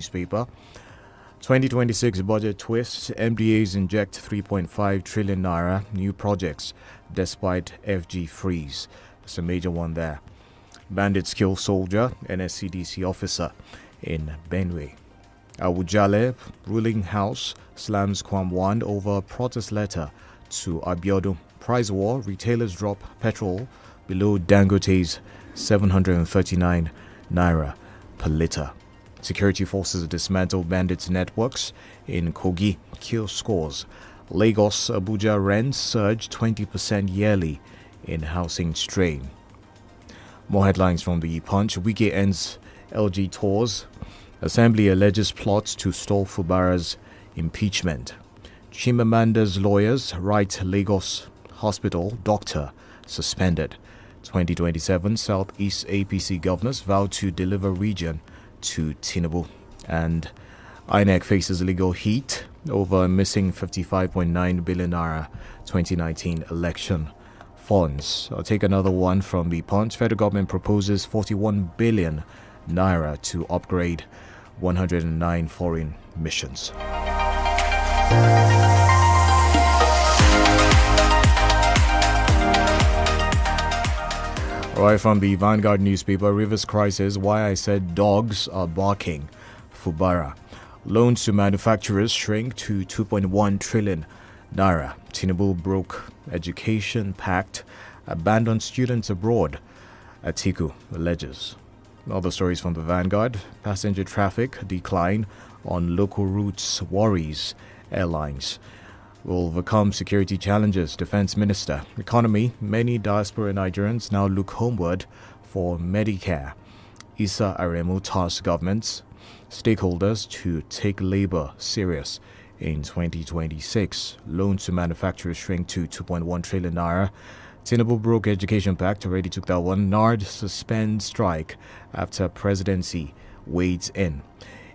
newspaper. 2026 budget twist. MDAs inject 3.5 trillion naira new projects despite FG freeze. It's a major one there. Bandits kill soldier, NSCDC officer in Benue. Awujale ruling house slams Kwam over protest letter to Abiodun. Price war, retailers drop petrol below Dangote's 739 naira per litre. Security forces dismantle bandits networks in Kogi, kill scores. Lagos Abuja rents surge 20% yearly in housing strain. More headlines from the Punch. Wike ends LG tours. Assembly alleges plots to stall Fubara's impeachment. Chimamanda's lawyers write Lagos hospital doctor suspended. 2027 Southeast APC governors vow to deliver region to Tinubu. And INEC faces legal heat over missing 55.9 billion naira 2019 election funds. I'll take another one from the Punch. Federal government proposes 41 billion naira to upgrade 109 foreign missions. Right from the Vanguard newspaper, Rivers crisis, why I said dogs are barking. Fubara. Loans to manufacturers shrink to 2.1 trillion naira. Tinubu broke education pact, abandoned students abroad. Atiku alleges. Other stories from the Vanguard. Passenger traffic decline on local routes worries airlines. Will overcome security challenges, Defense Minister. Economy, many diaspora Nigerians now look homeward for Medicare. Issa Aremu tasks governments, stakeholders to take labor serious in 2026. Loans to manufacturers shrink to 2.1 trillion naira. Tinubu broke education pact, already took that one. NARD suspends strike after presidency wades in.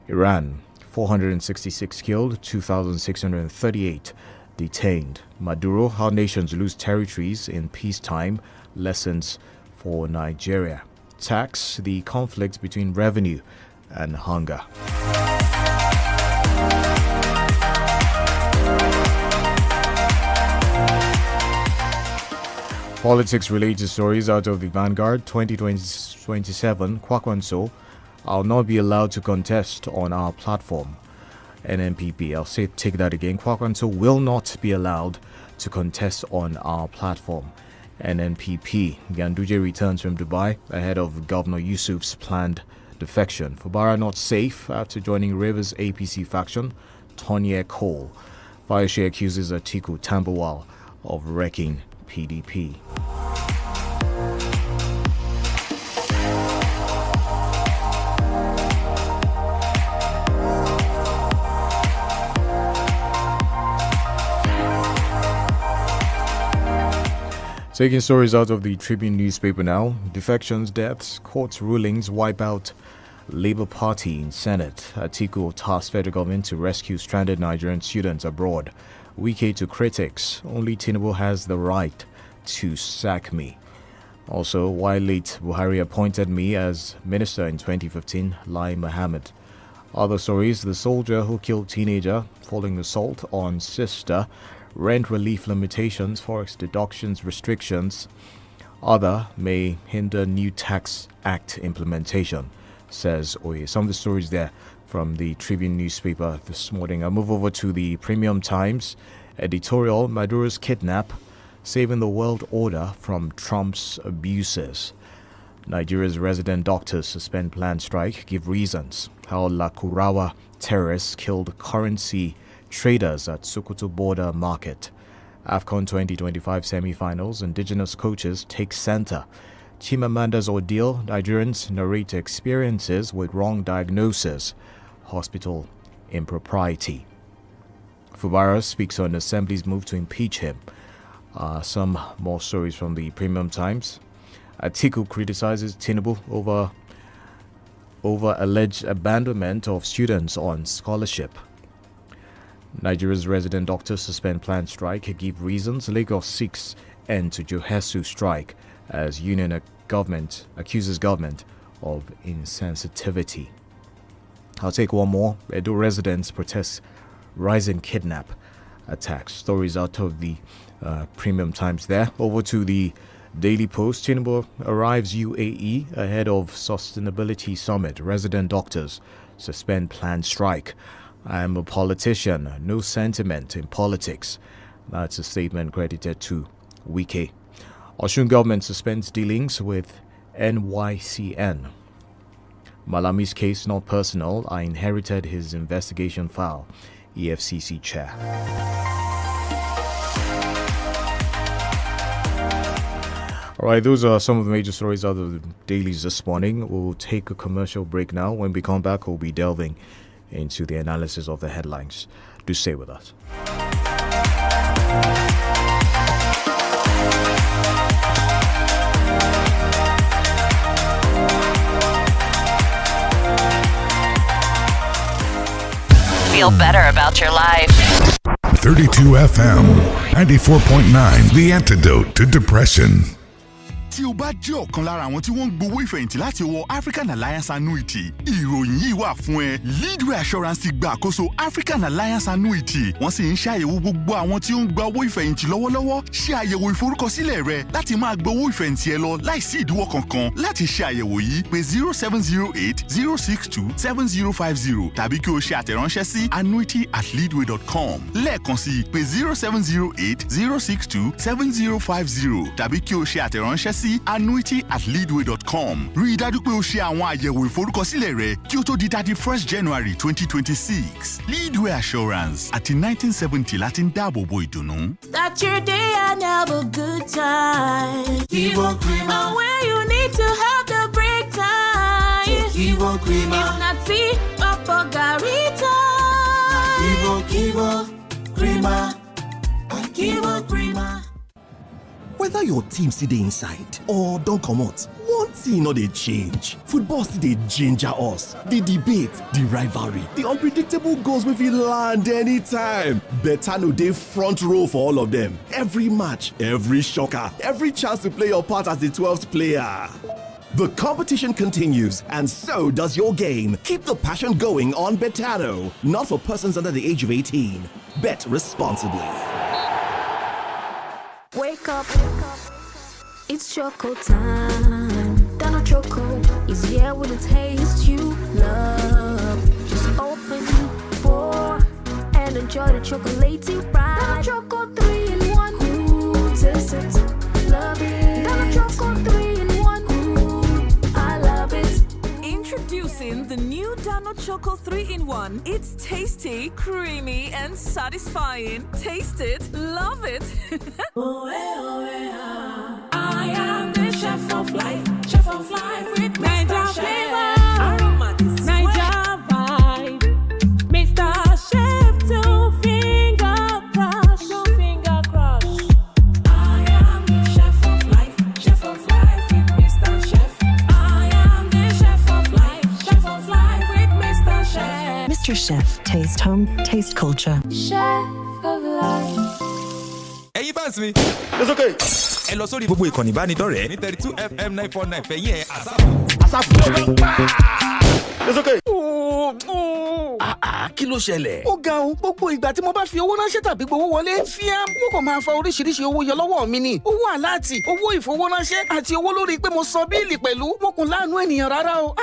Iran, 466 killed, 2,638 detained. Maduro, how nations lose territories in peacetime, lessons for Nigeria. Tax, the conflict between revenue and hunger. Politics-related stories out of the Vanguard. 2027, Kwakwanso, I'll not be allowed to contest on our platform. NNPP, I'll take that again. Kwakwanso will not be allowed to contest on our platform. NNPP, Ganduje returns from Dubai ahead of Governor Yusuf's planned defection. Fubara not safe after joining Rivers APC faction. Tonya Cole. Fayoshe accuses Atiku Tambuwal of wrecking PDP. Taking stories out of the Tribune newspaper now. Defections, deaths, court rulings wipe out Labour Party in Senate. Atiku tasks federal government to rescue stranded Nigerian students abroad. Wike to critics. Only Tinubu has the right to sack me. Also, why late Buhari appointed me as minister in 2015, Lai Mohammed. Other stories, the soldier who killed teenager following assault on sister. Rent relief limitations, forex deductions, restrictions. Other may hinder new tax act implementation, says Oye. Some of the stories there from the Tribune newspaper this morning. I'll move over to the Premium Times editorial. Maduro's kidnap, saving the world order from Trump's abuses. Nigeria's resident doctors suspend planned strike, give reasons. How Lakurawa terrorists killed currency traders at Sokoto border market. AFCON 2025 semi-finals, indigenous coaches take center. Chimamanda's ordeal, Nigerians narrate experiences with wrong diagnosis. Hospital impropriety. Fubara speaks on Assembly's move to impeach him. Some more stories from the Premium Times. Atiku criticizes Tinubu over alleged abandonment of students on scholarship. Nigeria's resident doctors suspend planned strike, give reasons. Lagos seeks end to Johesu strike as union government accuses government of insensitivity. I'll take one more. Edo residents protest rising kidnap attacks. Stories out of the Premium Times there. Over to the Daily Post. Tinubu arrives UAE ahead of Sustainability Summit. Resident doctors suspend planned strike. I'm a politician. No sentiment in politics. That's a statement credited to Wike. Osun government suspends dealings with NYCN. Malami's case not personal. I inherited his investigation file. EFCC chair. All right, those are some of the major stories out of the dailies this morning. We'll take a commercial break now. When we come back, we'll be delving into the analysis of the headlines. Do stay with us. Feel better about your life. 32 FM 94.9, the antidote to depression. Tí o bá jẹ́ ọ̀kan lára àwọn tí wọ́n ń gbowó ìfẹ̀yìntì láti ọwọ́ African Alliance Annuity, ìròyìn yìí wà fún ẹ. Leadway Assurance ti gba àkóso African Alliance Annuity. Wọ́n sì ń ṣàyẹ̀wò gbogbo àwọn tí ó ń gba owó ìfẹ̀yìntì lọ́wọ́lọ́wọ́. Ṣe àyẹ̀wò ìforúkọsílẹ̀ rẹ láti máa gba owó ìfẹ̀yìntì ẹ lọ láìsí ìdíwọ́ kankan. Láti ṣe àyẹ̀wò yìí, pè 0708-062-7050 tàbí kí o ṣe àtẹ̀ránṣẹ́ sí annuity@leadway.com. Lẹ́ẹ̀kan sí, pè 0708-062-7050 tàbí kí o ṣe àtẹ̀ránṣẹ́ sí annuity@leadway.com. Rí i dájú pé o ṣe àwọn àyẹ̀wò ìforúkọsílẹ̀ rẹ kí o tó di 31st January 2026. Leadway Assurance àti 1970 láti ń dáàbò bo ìdùnnú. Start your day and have a good time. Kivo Creamer. And where you need to have the break time. Kivo Creamer. It's not tea, Papa Garita. Kivo Creamer. Kivo Creamer. Whether your team still dey inside or don comot, one thing no dey change. Football still dey ginger us. The debate, the rivalry, the unpredictable goals wey fit land anytime. Betano dey front row for all of them. Every match, every shocker, every chance to play your part as the 12th player. The competition continues, and so does your game. Keep the passion going on Betano. Not for persons under the age of 18. Bet responsibly. Wake up. It's choco time. Dano Choco is here with a taste you love. Just open, pour, and enjoy the chocolatey ride. Dano Choco 3-in-1. Ooh, taste it, love it. Dano Choco 3-in-1. Ooh, I love it. Introducing the new Dano Choco 3-in-1. It's tasty, creamy, and satisfying. Taste it, love it. I am the chef of life with Mr. Chef. Aroma is Niger vibe, Mr. Chef, two finger crush. I am the chef of life with Mr. Chef. I am the chef of life with Mr. Chef. Mr. Chef, taste home, taste culture. Chef of life. Ẹ̀yin fans mi. It's okay. Ẹ lọ sórí gbogbo ìkànnì ìbánidọ́rẹ̀ẹ́ ní 32 FM 949 fẹ̀yìn ẹ̀ àsáàpù. It's okay. Kí ló ṣẹlẹ̀? Ó ga o, gbogbo ìgbà tí mo bá fi owó ránṣẹ́ tàbí gbowó wọlé, fíám, wọ́n kàn máa fa oríṣiríṣi owó yọ lọ́wọ́ mi ni. Owó àláàtì, owó ìfowóránṣẹ́ àti owó lórí pé mo san bíìlì pẹ̀lú. Mo kùn láàánú ènìyàn rárá o.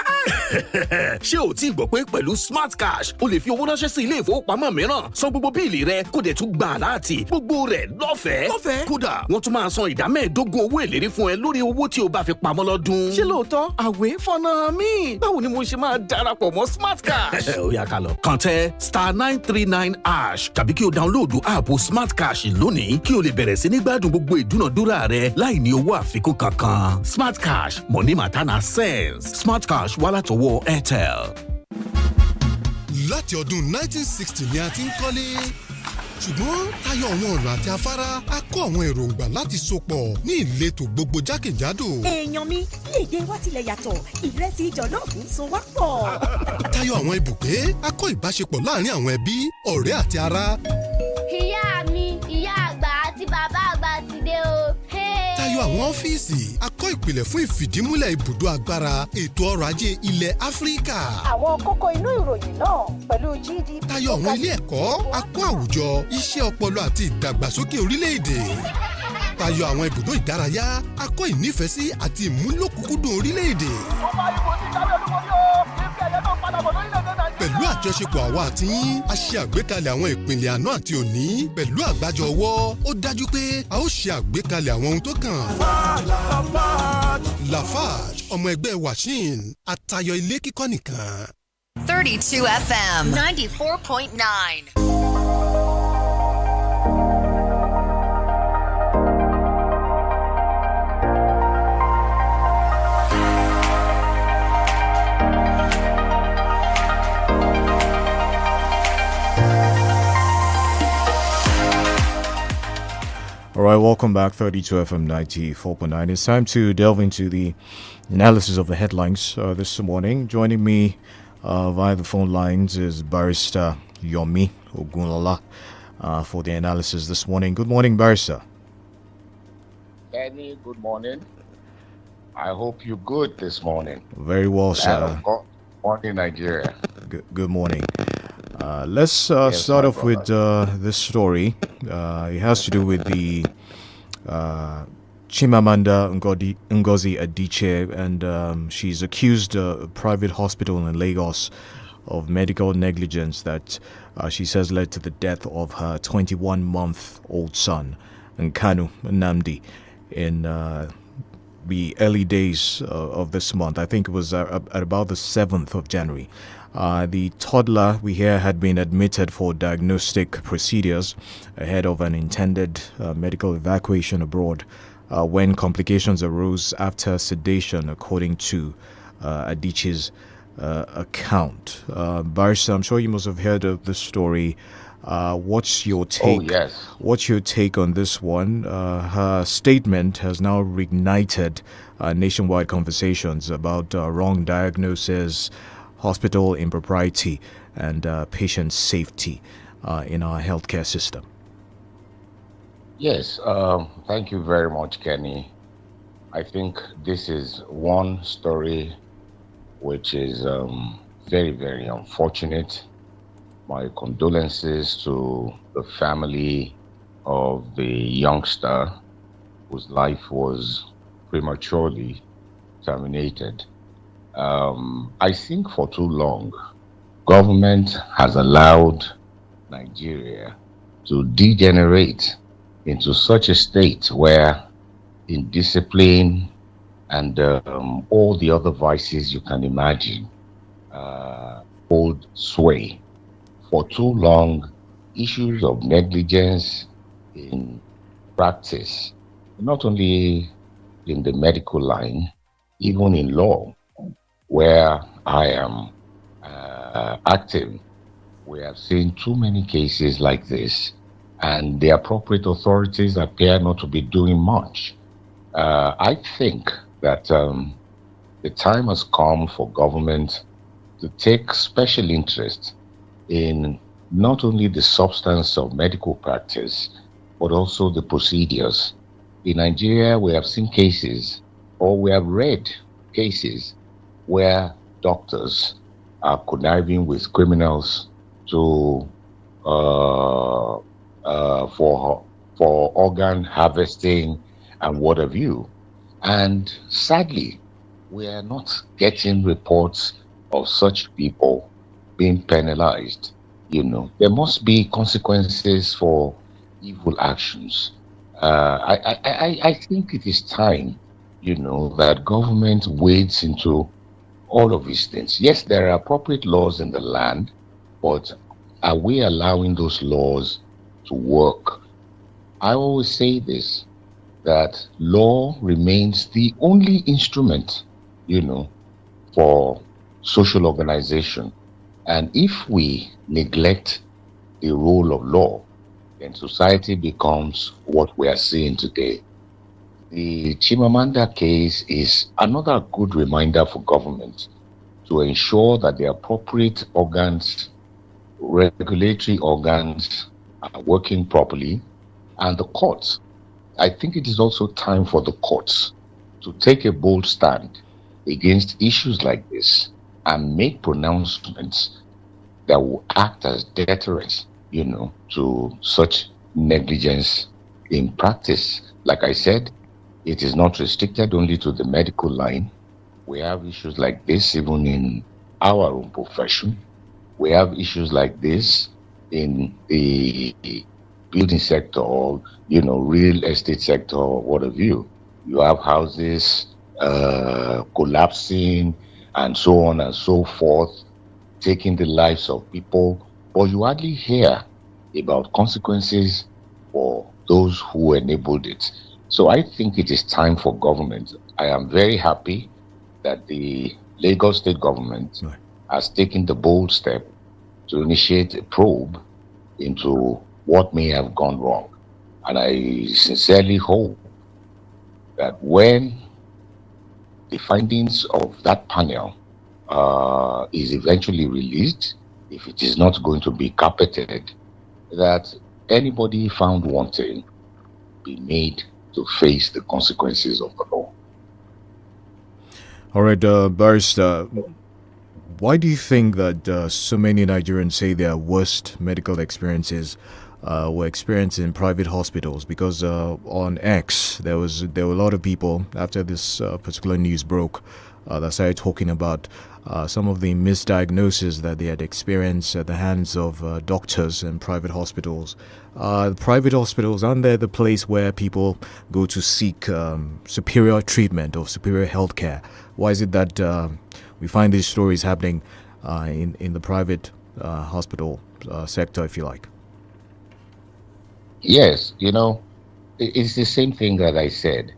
Ṣé o ti gbọ́ pé pẹ̀lú Smart Cash, o lè fi owó ránṣẹ́ sí ilé ìfowópamọ́ mìíràn, san gbogbo bíìlì rẹ, kó dẹ̀ tún gba àláàtì, gbogbo rẹ̀ lọ́fẹ̀ẹ́. Kódà, wọ́n tún máa san ìdá 15% owó èlérí fún ẹ lórí owó tí o bá fi pamọ́ lọ́dún. Ṣé lóòótọ́? Àwẹ̀ fọ́nà mi. Báwo ni mo ṣe máa darapọ̀ mọ́ Smart Cash? Ó yá ká lọ. Kàn tẹ *939# tàbí kí o dáńlóòdù áàpù Smart Cash lónìí kí o lè bẹ̀rẹ̀ sí ní gbádùn gbogbo ìdúnàdúrà rẹ láì ní owó àfikún kankan. Smart Cash, money matter na sense. Smart Cash wá látọwọ́ Airtel. Láti ọdún 1960 ni a ti ń kọ́lé. Ṣùgbọ́n tayọ àwọn ọ̀nà àti afárá, a kó àwọn èròǹgbà láti sopọ̀ ní ìletò gbogbo jákèjádò. Èèyàn mi, léde wá tilẹ̀ yàtọ̀, ìrẹsì jọ̀lọ́ọ̀fù so wá pọ̀. Tayọ àwọn ibùgbé, a kó ìbáṣepọ̀ láàárín àwọn ẹbí, ọ̀rẹ́ àti ará. Ìyá mi, ìyá àgbà àti bàbá àgbà ti dé o. Tayọ àwọn ọ́fíìsì, a kó ìpìlẹ̀ fún ìfìdímúlẹ̀ ibùdó agbára ètò ọrọ̀ ajé ilẹ̀ Áfíríkà. Àwọn kókó inú ìròyìn náà pẹ̀lú GDP. Tayọ àwọn ilé ẹ̀kọ́, akó àwùjọ, iṣẹ́ ọpọlọ àti ìdàgbàsókè orílẹ̀-èdè. Tayọ àwọn ibùdó ìdárayá, akó ìnífẹ̀ẹ́sí àti ìmúlòkùnkúndùn orílẹ̀-èdè. Pẹ̀lú àjọṣepọ̀ àwa àti yín, a ṣe àgbékalẹ̀ àwọn ìpìlẹ̀ àná àti òní. Pẹ̀lú àgbájọ ọwọ́, ó dájú pé a ó ṣe àgbékalẹ̀ àwọn ohun tó kàn. Lafarge ọmọ ẹgbẹ́ Washin àtayọ ilé kíkọ́ nìkan. 32 FM 94.9. All right, welcome back, 32 FM 94.9. It's time to delve into the analysis of the headlines this morning. Joining me via the phone lines is Barrister Yomi Ogunlola for the analysis this morning. Good morning, Barrister. Kenny, good morning. I hope you're good this morning. Very well, sir. Good morning, Nigeria. Good morning. Let's start off with this story. It has to do with the Chimamanda Ngozi Adichie, and she's accused a private hospital in Lagos of medical negligence that she says led to the death of her 21-month-old son, Nkanu Nnamdi, in the early days of this month. I think it was at about the 7th of January. The toddler, we hear, had been admitted for diagnostic procedures ahead of an intended medical evacuation abroad when complications arose after sedation, according to Adichie's account. Barrister, I'm sure you must have heard of this story. What's your take? Oh, yes. What's your take on this one? Her statement has now reignited nationwide conversations about wrong diagnosis, hospital impropriety, and patient safety in our healthcare system. Yes, thank you very much, Kenny. I think this is one story which is very, very unfortunate. My condolences to the family of the youngster whose life was prematurely terminated. I think for too long, government has allowed Nigeria to degenerate into such a state where indiscipline and all the other vices you can imagine hold sway. For too long, issues of negligence in practice, not only in the medical line, even in law, where I am active, we have seen too many cases like this, and the appropriate authorities appear not to be doing much. I think that the time has come for government to take special interest in not only the substance of medical practice, but also the procedures. In Nigeria, we have seen cases, or we have read cases, where doctors are conniving with criminals to for organ harvesting and what have you. And sadly, we are not getting reports of such people being penalized. You know, there must be consequences for evil actions. I think it is time, you know, that government wades into all of these things. Yes, there are appropriate laws in the land, but are we allowing those laws to work? I always say this, that law remains the only instrument, you know, for social organization. And if we neglect the role of law, then society becomes what we are seeing today. The Chimamanda case is another good reminder for government to ensure that the appropriate organs, regulatory organs, are working properly, and the courts. I think it is also time for the courts to take a bold stand against issues like this and make pronouncements that will act as deterrents, to such negligence in practice. Like I said, it is not restricted only to the medical line. We have issues like this even in our own profession. We have issues like this in the building sector or, real estate sector or what have you. You have houses collapsing and so on and so forth, taking the lives of people, but you hardly hear about consequences for those who enabled it. So I think it is time for government. I am very happy that the Lagos state government has taken the bold step to initiate a probe into what may have gone wrong. And I sincerely hope that when the findings of that panel is eventually released, if it is not going to be carpeted, that anybody found wanting be made to face the consequences of the law. All right, Barrister, why do you think that so many Nigerians say their worst medical experiences were experienced in private hospitals? Because on X, there were a lot of people after this particular news broke that started talking about some of the misdiagnoses that they had experienced at the hands of doctors in private hospitals. Private hospitals, aren't they the place where people go to seek superior treatment or superior health care? Why is it that we find these stories happening in the private hospital sector, if you like? Yes, it's the same thing that I said.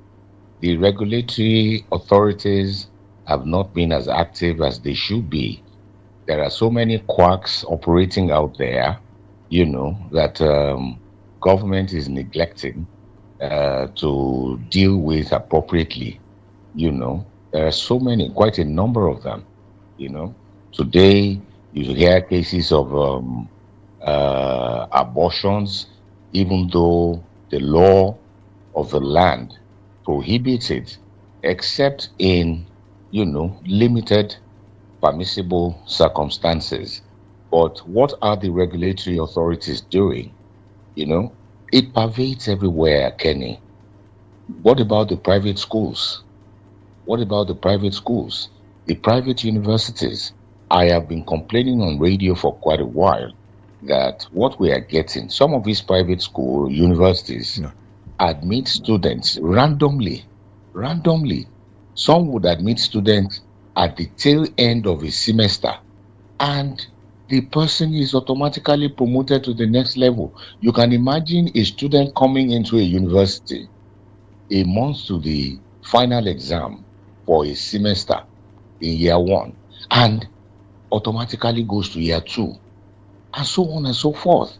The regulatory authorities have not been as active as they should be. There are so many quacks operating out there, that government is neglecting to deal with appropriately. There are so many, quite a number of them. Today you hear cases of abortions, even though the law of the land prohibits it, except in limited permissible circumstances. But what are the regulatory authorities doing? It pervades everywhere, Kenny. What about the private schools? What about the private schools? The private universities? I have been complaining on radio for quite a while that what we are getting, some of these private school universities admit students randomly. Some would admit students at the tail end of a semester, and the person is automatically promoted to the next level. You can imagine a student coming into a university a month to the final exam for a semester in year one, and automatically goes to year two, and so on and so forth.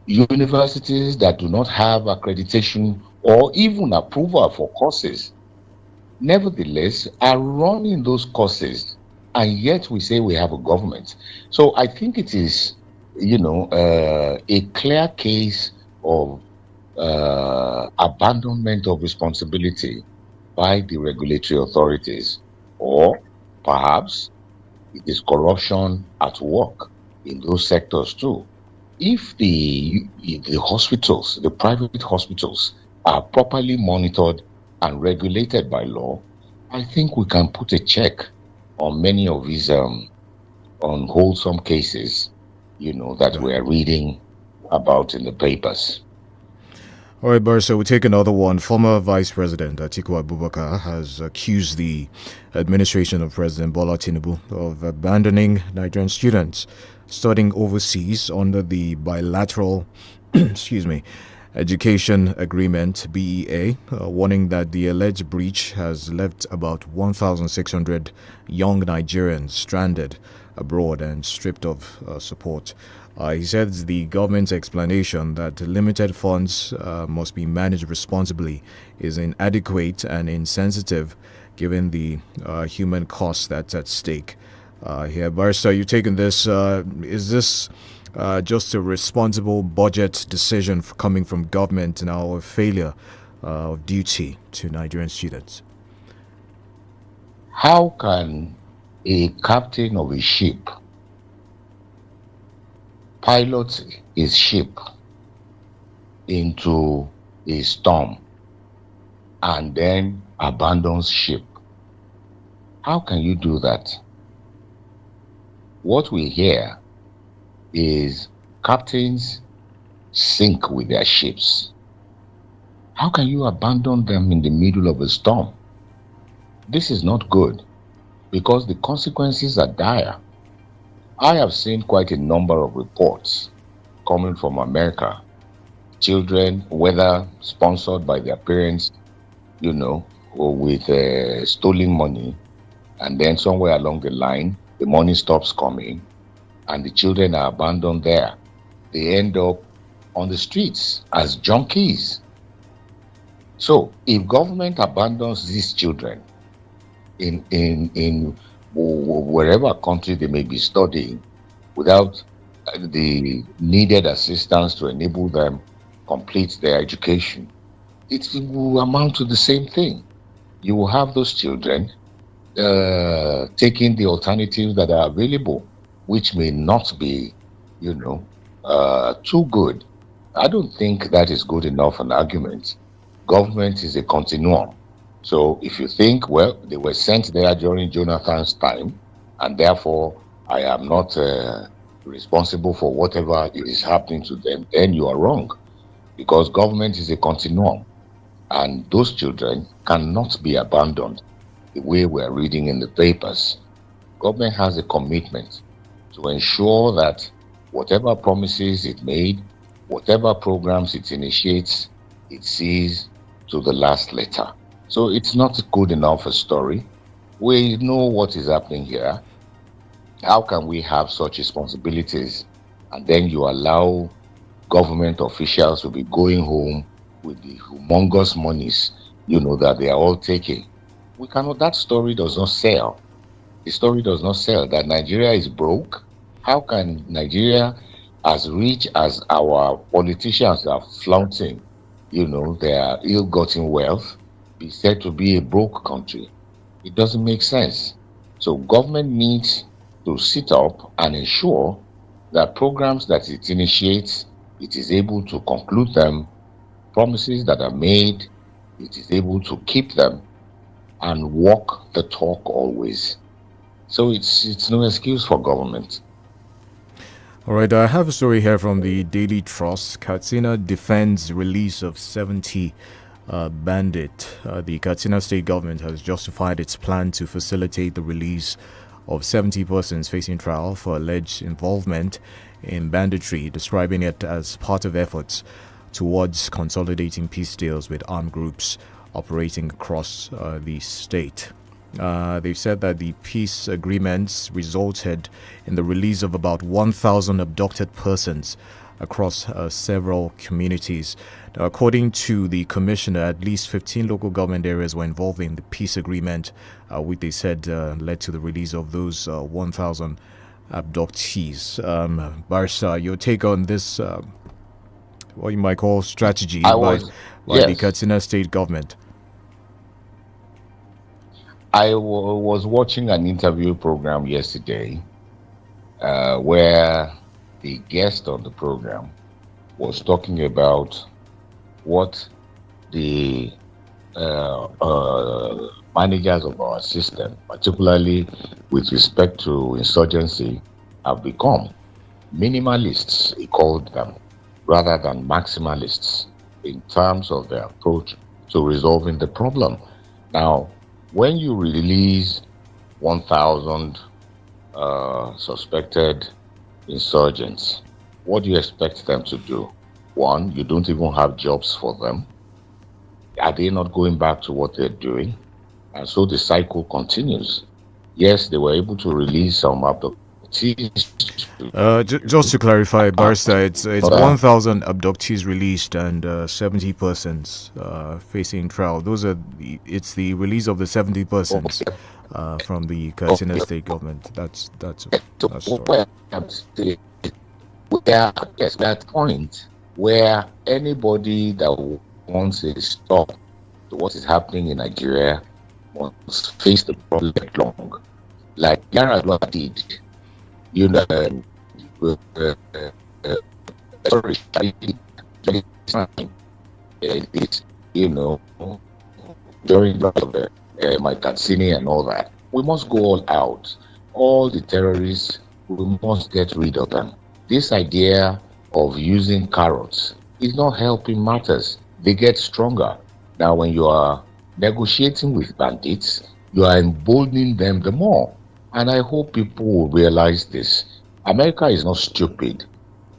Universities that do not have accreditation or even approval for courses, nevertheless, are running those courses, and yet we say we have a government. So I think it is, a clear case of abandonment of responsibility by the regulatory authorities, or perhaps it is corruption at work in those sectors too. If the hospitals, the private hospitals, are properly monitored and regulated by law, I think we can put a check on many of these unwholesome cases, that we are reading about in the papers. All right, Barrister, we'll take another one. Former Vice President Atiku Abubakar has accused the administration of President Bola Tinubu of abandoning Nigerian students studying overseas under the bilateral education agreement, BEA, warning that the alleged breach has left about 1,600 young Nigerians stranded abroad and stripped of support. He says the government's explanation that limited funds must be managed responsibly is inadequate and insensitive given the human cost that's at stake. Barrister, you've taken this. Is this just a responsible budget decision coming from government now, or a failure of duty to Nigerian students. How can a captain of a ship pilot his ship into a storm and then abandons ship? How can you do that? What we hear is captains sink with their ships. How can you abandon them in the middle of a storm? This is not good because the consequences are dire. I have seen quite a number of reports coming from America. Children, whether sponsored by their parents, or with stolen money, and then somewhere along the line, the money stops coming, and the children are abandoned there. They end up on the streets as junkies. So, if government abandons these children in wherever country they may be studying, without the needed assistance to enable them complete their education, it will amount to the same thing. You will have those children taking the alternatives that are available, which may not be, too good. I don't think that is good enough an argument. Government is a continuum. So if you think, well, they were sent there during Jonathan's time, and therefore I am not responsible for whatever is happening to them, then you are wrong. Because government is a continuum, and those children cannot be abandoned the way we are reading in the papers. Government has a commitment to ensure that whatever promises it made, whatever programs it initiates, it sees to the last letter. So it's not good enough a story. We know what is happening here. How can we have such responsibilities and then you allow government officials to be going home with the humongous monies, that they are all taking? We cannot, that story does not sell. The story does not sell that Nigeria is broke. How can Nigeria, as rich as our politicians are flaunting, their ill-gotten wealth, be said to be a broke country? It doesn't make sense. So government needs to sit up and ensure that programs that it initiates, it is able to conclude them, promises that are made, it is able to keep them and walk the talk always. So it's no excuse for government. All right, I have a story here from the Daily Trust. Katsina defends release of 70 bandit. The Katsina state government has justified its plan to facilitate the release of 70 persons facing trial for alleged involvement in banditry, describing it as part of efforts towards consolidating peace deals with armed groups operating across the state. They've said that the peace agreements resulted in the release of about 1,000 abducted persons across several communities. Now, according to the commissioner, at least 15 local government areas were involved in the peace agreement, which they said led to the release of those 1,000 abductees. Barsa, your take on this, what you might call strategy by the Katsina state government? I was watching an interview program yesterday where the guest on the program was talking about what the managers of our system, particularly with respect to insurgency, have become. Minimalists, he called them, rather than maximalists in terms of their approach to resolving the problem. Now, when you release 1,000 suspected insurgents, what do you expect them to do? One, you don't even have jobs for them. Are they not going back to what they're doing? And so the cycle continues. Yes, they were able to release some abductees. Just to clarify, Barsta, it's 1,000 abductees released and 70 persons facing trial. It's the release of the 70 persons from the Katsina state government. That's we're at that point where anybody that wants a stop to what is happening in Nigeria must face the problem long, like Yar'Adua did. You know, sorry, it's, you know, during my Katsini and all that. We must go all out. All the terrorists, we must get rid of them. This idea of using carrots is not helping matters. They get stronger. Now, when you are negotiating with bandits, you are emboldening them the more. And I hope people will realize this. America is not stupid,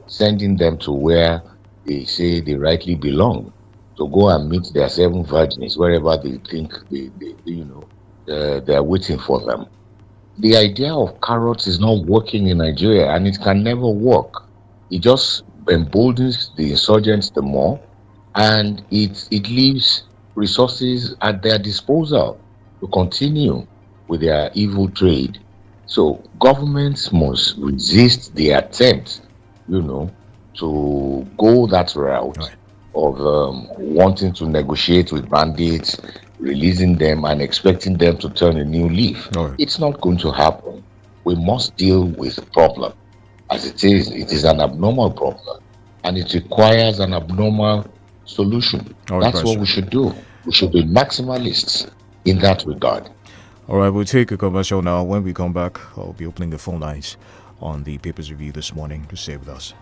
sending them to where they say they rightly belong, to go and meet their 7 virgins, wherever they think they're waiting for them. The idea of carrots is not working in Nigeria, and it can never work. It just emboldens the insurgents the more, and it leaves resources at their disposal to continue with their evil trade. So governments must resist the attempt, to go that route of wanting to negotiate with bandits, releasing them and expecting them to turn a new leaf. It's not going to happen. We must deal with the problem. As it is an abnormal problem, and it requires an abnormal solution. That's what we should do. We should be maximalists in that regard. All right, we'll take a commercial now. When we come back, I'll be opening the phone lines on the Papers Review this morning. To stay with us.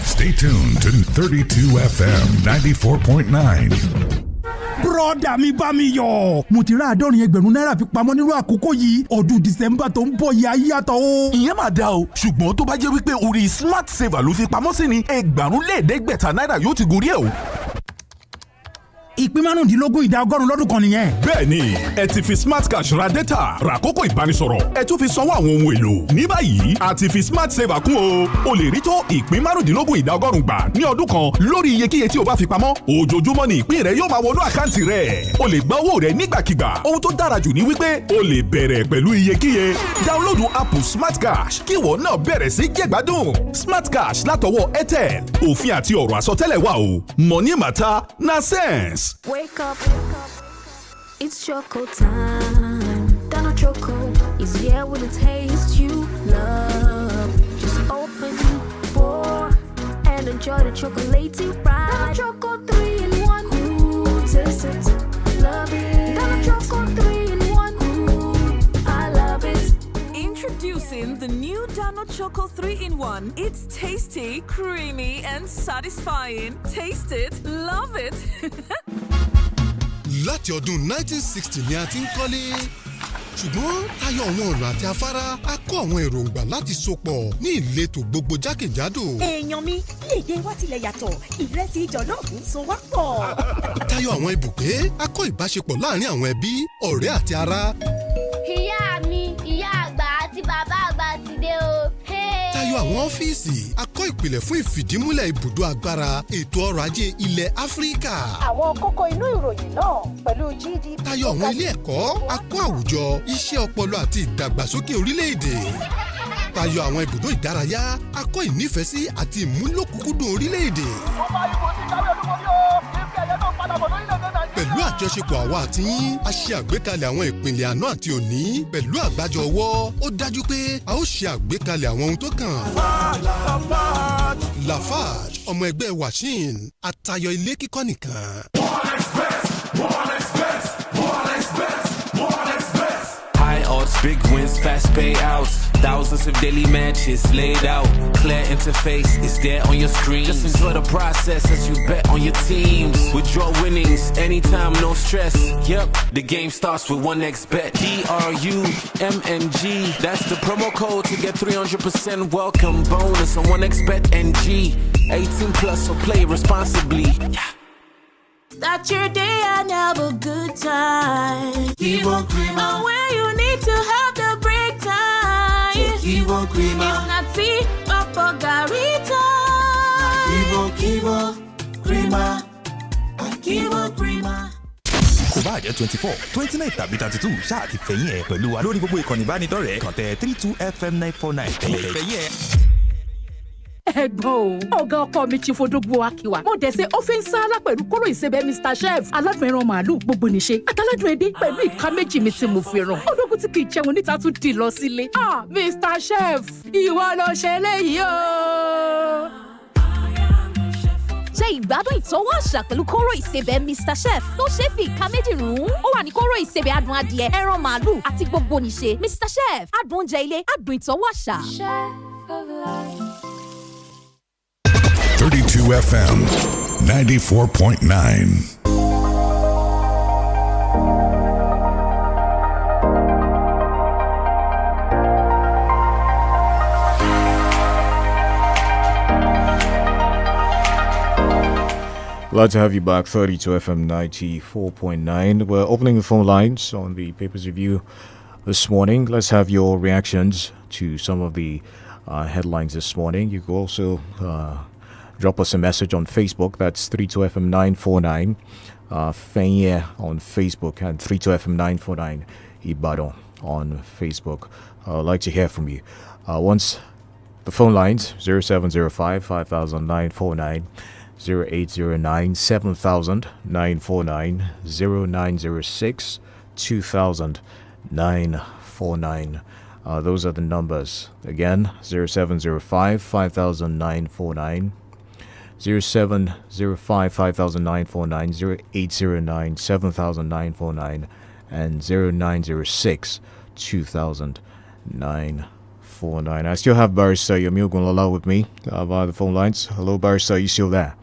Stay tuned to 32 FM 94.9. Brọ́dà mi bá mi yọ̀. Mo ti rà àádọ́rin ẹgbẹ̀rún náírà fi pamọ́ nínú àkókò yìí. Ọdún December tó ń bọ̀ yìí ayé yàtọ̀ o. Ìyẹn máa dá o. Ṣùgbọ́n tó bá jẹ́ wípé orí Smart Saver ló fi pamọ́ sí ni ẹgbẹ̀rún lẹ́ẹ̀ẹ́dẹ́gbẹ̀ta náírà yóò ti gorí ẹ̀ o. Ìpín márùndínlógún ìdá ọgọ́rùn lọ́dún kan nìyẹn. Bẹ́ẹ̀ni, ẹ ti fi Smart Cash ra data, ra àkókò ìbánisọ̀rọ̀, ẹ tún fi sanwó àwọn ohun èlò. Ní báyìí, a ti fi Smart Saver kún o. O lè rí tó ìpín márùndínlógún ìdá ọgọ́rùn gbà ní ọdún kan lórí iyekíye tí o bá fi pamọ́. Ojoojúmọ́ ni ìpín rẹ yóò máa wọnú àkáǹtì rẹ. O lè gba owó rẹ nígbàkigbà. Ohun tó dára jù ni wípé o lè bẹ̀rẹ̀ pẹ̀lú iyekíye. Dáúnlóòdù app Smart Cash kí ìwọ náà bẹ̀rẹ̀ sí jẹ̀gbádùn. Smart Cash látọwọ́ INT'L. Òfin àti ọ̀rọ̀ àsọtẹ́lẹ̀ wà o. Money matter na sense. Wake up, it's choco time. Dano Choco is here with a taste you love. Just open, pour, and enjoy the chocolatey ride. Dano Choco 3-in-1. Ooh, taste it, love it. Dano Choco 3-in-1. Ooh, I love it. Introducing the new Dano Choco 3-in-1. It's tasty, creamy, and satisfying. Taste it, love it. Láti ọdún 1960 ni a ti ń kọ́lé. Ṣùgbọ́n tayọ àwọn ọ̀nà àti afárá a kó àwọn èròǹgbà láti sopọ̀ ní ìletò gbogbo jákèjádò. Èèyàn mi, léde wa tilẹ̀ yàtọ̀, ìrẹsì jọ̀lọ́ọ̀fù so wá pọ̀. Tayọ àwọn ibùgbé a kó ìbáṣepọ̀ láàárín àwọn ẹbí, ọ̀rẹ́ àti ará. Ìyá mi, ìyá àgbà àti bàbá àgbà ti dé o. Tayọ àwọn ọ́fíìsì a kọ́ ìpìlẹ̀ fún ìfìdímúlẹ̀ ibùdó agbára ètò ọrọ̀ ajé ilẹ̀ Áfíríkà. Àwọn kókó inú ìròyìn náà pẹ̀lú GDP. Tayọ àwọn ilé ẹ̀kọ́ a kọ́ àwùjọ, iṣẹ́ ọpọlọ àti ìdàgbàsókè orílẹ̀-èdè. Tayọ àwọn ibùdó ìdárayá a kọ́ ìnífẹ̀ẹ́sí àti ìmúlòkúkúdùn orílẹ̀-èdè. Pẹ̀lú àjọṣepọ̀ àwa àti yín, a ṣe àgbékalẹ̀ àwọn ìpìlẹ̀ àná àti òní. Pẹ̀lú àgbájọ ọwọ́, ó dájú pé a ó ṣe àgbékalẹ̀ àwọn ohun tó kàn. Lafarge, ọmọ ẹgbẹ́ Washin, àtayọ ilé kíkọ́ nìkan. High odds, big wins, fast payouts. Thousands of daily matches laid out. Clear interface is there on your screen. Just enjoy the process as you bet on your teams. Withdraw winnings anytime, no stress. Yep, the game starts with 1xBet. DRUMMG. That's the promo code to get 300% welcome bonus on 1xBet NG. 18 plus, so play responsibly. Start your day and have a good time. 𝐃𝐈𝐒. And where you need to have the break time. 𝐃𝐈𝐒. If not tea, papa garita. 𝐃𝐈𝐒. 𝐃𝐈𝐒. 𝐃𝐈𝐒. kò bá jẹ́ 24 29 tàbí 32 ṣáà ti fẹ̀yìn ẹ̀ pẹ̀lú wa lórí gbogbo ìkànnì ìbánidọ́rẹ̀ẹ́ kàn tẹ 32FM949 fẹ̀yìn ẹ̀. ẹ̀gbọ́n o ọ̀gá ọkọ mi Chief Odogwu Akiwa mo dẹ̀ ṣe ó fi ń sáárá pẹ̀lú kóró ìsebẹ̀ Mr Chef aládùn màálù gbogbo níṣe àtàládùn edé pẹ̀lú ìka méjì mi tí mo fi ràn Odogwu tí kì í jẹun níta tún di lọ sílé. Mr Chef ìwọ ló ṣe eléyìí o. Ṣe ìgbádùn ìtọ́wọ́ àṣà pẹ̀lú kóró ìsebẹ̀ Mr Chef tó ṣe é fi ìka méjì rún. Ó wà ní kóró ìsebẹ̀ adùn adìẹ ẹran màálù àti gbogbo níṣe. Mr Chef adùn oúnjẹ ilé adùn ìtọ́wọ́ àṣà. 32 FM 94.9. Glad to have you back, 32 FM 94.9. We're opening the phone lines on the Papers Review this morning. Let's have your reactions to some of the headlines this morning. You can also drop us a message on Facebook. That's 32FM 949. Fenye on Facebook and 32FM 949 Ibadan on Facebook. I'd like to hear from you. Once the phone lines 0705 500949, 0809 700949, 0906 200949. Those are the numbers. Again, 0705 500949, 0705 500949, 0809 700949, and 0906 200949. I still have Barrister Yamil Gunlala with me via the phone lines. Hello, Barrister, are you still there?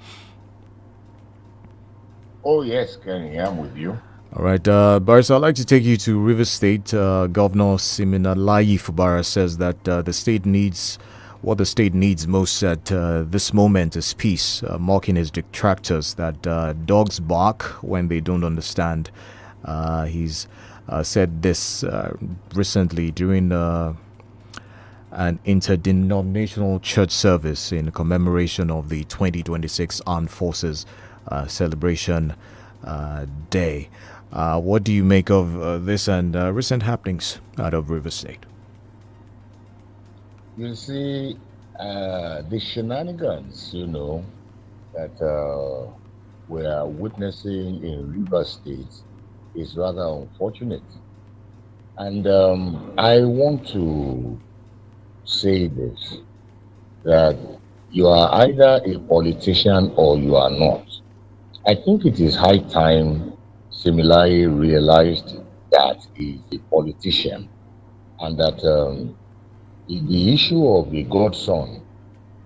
Oh, yes, Kenny, I'm with you. All right, Barrister, I'd like to take you to River State. Governor Siminalayi Fubara says that the state needs most at this moment is peace, mocking his detractors that dogs bark when they don't understand. He's said this recently during an interdenominational church service in commemoration of the 2026 Armed Forces Celebration Day. What do you make of this and recent happenings out of River State? You see, the shenanigans, that we are witnessing in River State is rather unfortunate. And I want to say this, that you are either a politician or you are not. I think it is high time Siminalayi realized that he is a politician and that the issue of the godson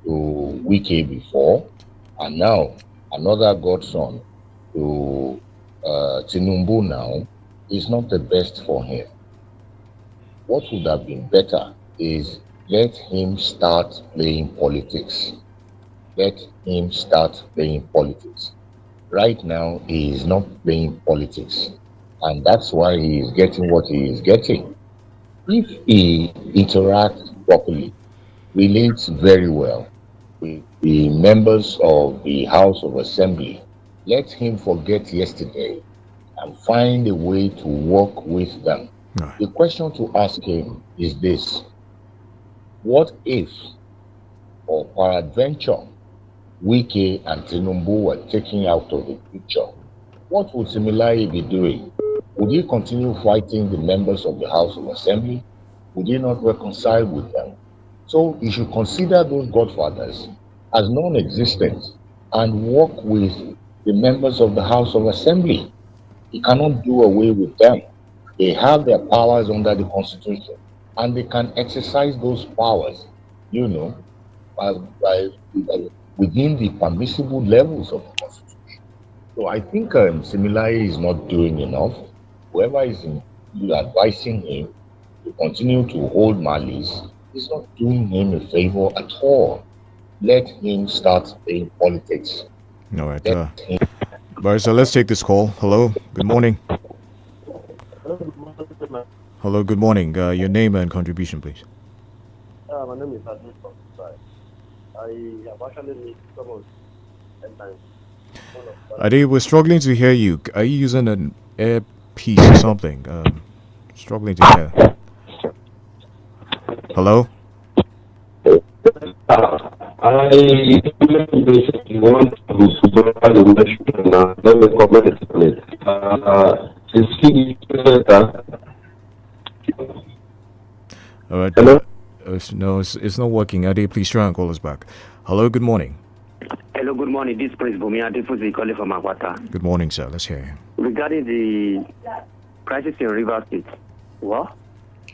to Wike before and now another godson to Tinubu now is not the best for him. What would have been better is let him start playing politics. Let him start playing politics. Right now, he is not playing politics. And that's why he is getting what he is getting. If he interacts properly, relates very well with the members of the House of Assembly, let him forget yesterday and find a way to work with them. Right. The question to ask him is this: what if, or peradventure, Wike and Tinubu were taken out of the picture? What would Siminalayi be doing? Would he continue fighting the members of the House of Assembly? Would he not reconcile with them? So he should consider those godfathers as non-existent and work with the members of the House of Assembly. He cannot do away with them. They have their powers under the Constitution, and they can exercise those powers, within the permissible levels of the Constitution. So I think Siminalayi is not doing enough. Whoever is advising him to continue to hold malice is not doing him a favor at all. Let him start playing politics. All right. Barrister, let's take this call. Hello, good morning. Hello, good morning. Your name and contribution, please. My name is Adil from Dubai. I have actually made some of headlines. Ade, we're struggling to hear you. Are you using earpiece or something. Struggling to hear. Hello? I basically want to provide a question. Let me comment on it. All right. Hello? No, it's not working. Ade, please try and call us back. Hello, good morning. Hello, good morning. This is Prince Bumi Adefuzi calling from Akwata. Good morning, sir. Let's hear you. Regarding the crisis in River State, well,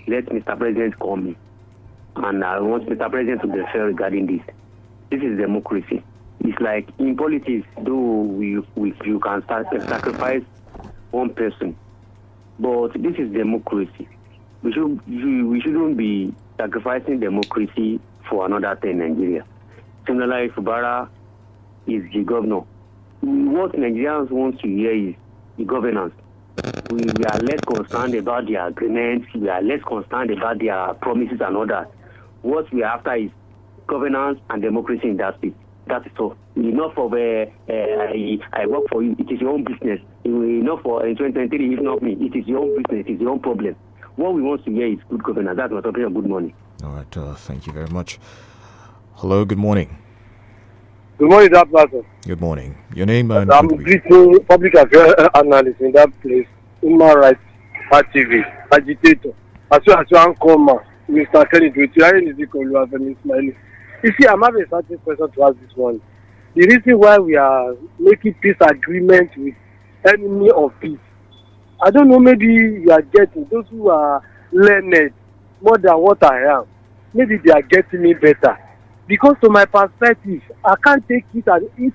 let Mr. President call me. And I want Mr. President to be fair regarding this. This is democracy. It's like in politics, though you can sacrifice one person, but this is democracy. We shouldn't be sacrificing democracy for another thing in Nigeria. Similarly, Fubara is the governor. What Nigerians want to hear is the governance. We are less concerned about their agreements. We are less concerned about their promises and all that. What we are after is governance and democracy in that state. That is all. Enough of I work for you. It is your own business. Enough for 2023. If not me, it is your own business. It is your own problem. What we want to hear is good governance. That's what I'm talking about. Good morning. All right. Thank you very much. Hello. Good morning. Good morning, that person. Good morning. Your name and I'm greeting public affairs analyst in that place. Human rights activist, agitator. As well as one comma, Mr. Kennedy, 𝐂𝐈𝐒𝐂𝐄𝐍𝐶. You see, I'm having a certain question to ask this one. The reason why we are making peace agreement with enemy of peace, I don't know, maybe you are getting those who are learned more than what I am. Maybe they are getting me better. Because to my perspective, I can't take it as it is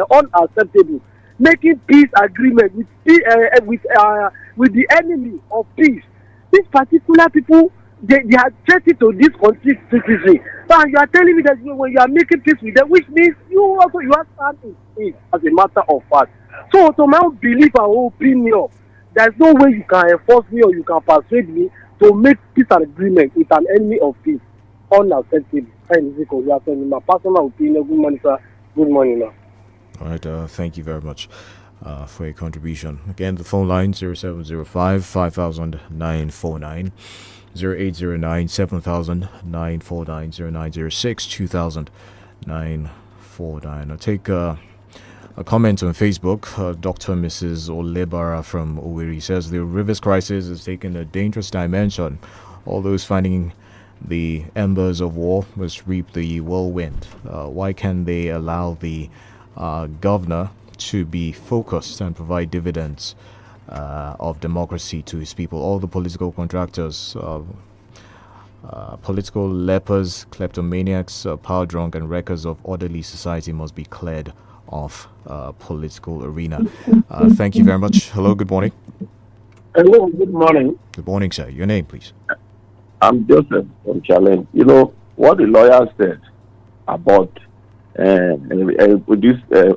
unacceptable. Making peace agreement with the enemy of peace. These particular people, they are threatening to this country secretly. So you are telling me that when you are making peace with them, which means you are standing in as a matter of fact. So to my own belief and opinion, there's no way you can enforce me or you can persuade me to make peace agreement with an enemy of peace. Unacceptable. My personal opinion. Good morning, sir. Good morning, now. All right. Thank you very much for your contribution. Again, the phone line 0705 5949, 0809 7949, 0906 2949. I'll take a comment on Facebook. Dr. Mrs. Olebara from Owerri says the rivers crisis is taking a dangerous dimension. All those finding the embers of war must reap the whirlwind. Why can they allow the governor to be focused and provide dividends of democracy to his people? All the political contractors, political lepers, kleptomaniacs, power drunk, and wreckers of orderly society must be cleared off political arena. Thank you very much. Hello, good morning. Hello, good morning. Good morning, sir. Your name, please. I'm Joseph from Challenge. You know what the lawyer said about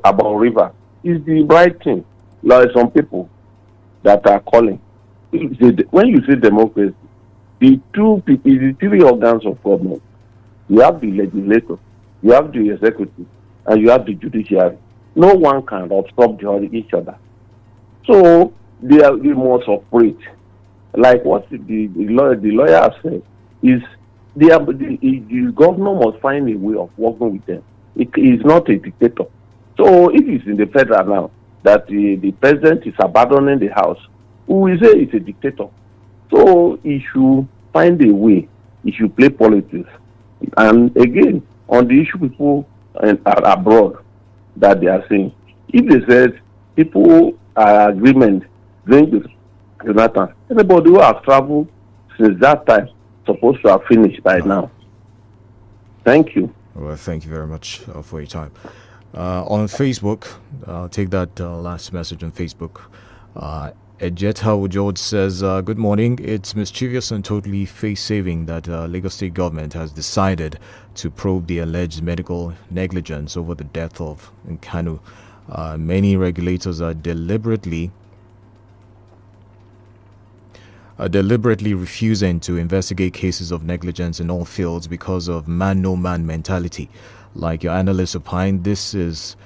about River is the right thing. There are some people that are calling. When you say democracy, the three organs of government. You have the legislature, you have the executive, and you have the judiciary. No one can obstruct each other. So they must operate. Like what the lawyer said is the governor must find a way of working with them. It is not a dictator. So if it's in the federal now that the president is abandoning the house, we will say it's a dictator. So he should find a way. He should play politics. And again, on the issue people are abroad that they are saying, if they said people are agreement going to Jonathan, anybody who has traveled since that time supposed to have finished by now. Thank you. Well, thank you very much for your time. On Facebook, I'll take that last message on Facebook. Ejeta George says, good morning. It's mischievous and totally face-saving that Lagos State government has decided to probe the alleged medical negligence over the death of Nkanu. Many regulators are deliberately refusing to investigate cases of negligence in all fields because of man-no-man mentality. Like your analyst opined, this is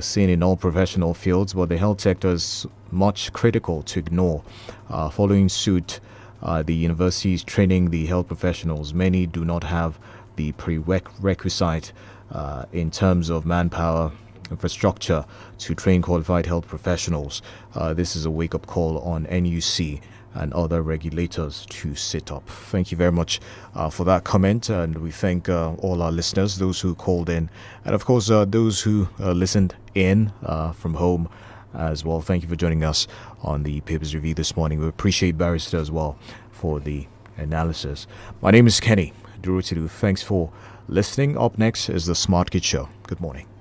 seen in all professional fields, but the health sector is much critical to ignore. Following suit, the universities training the health professionals, many do not have the prerequisite in terms of manpower, infrastructure to train qualified health professionals. This is a wake-up call on NUC and other regulators to sit up. Thank you very much for that comment, and we thank all our listeners, those who called in, and of course those who listened in from home as well. Thank you for joining us on the Papers Review this morning. We appreciate Barrister as well for the analysis. My name is Kenny Durutidu. Thanks for listening. Up next is the Smart Kid Show. Good morning.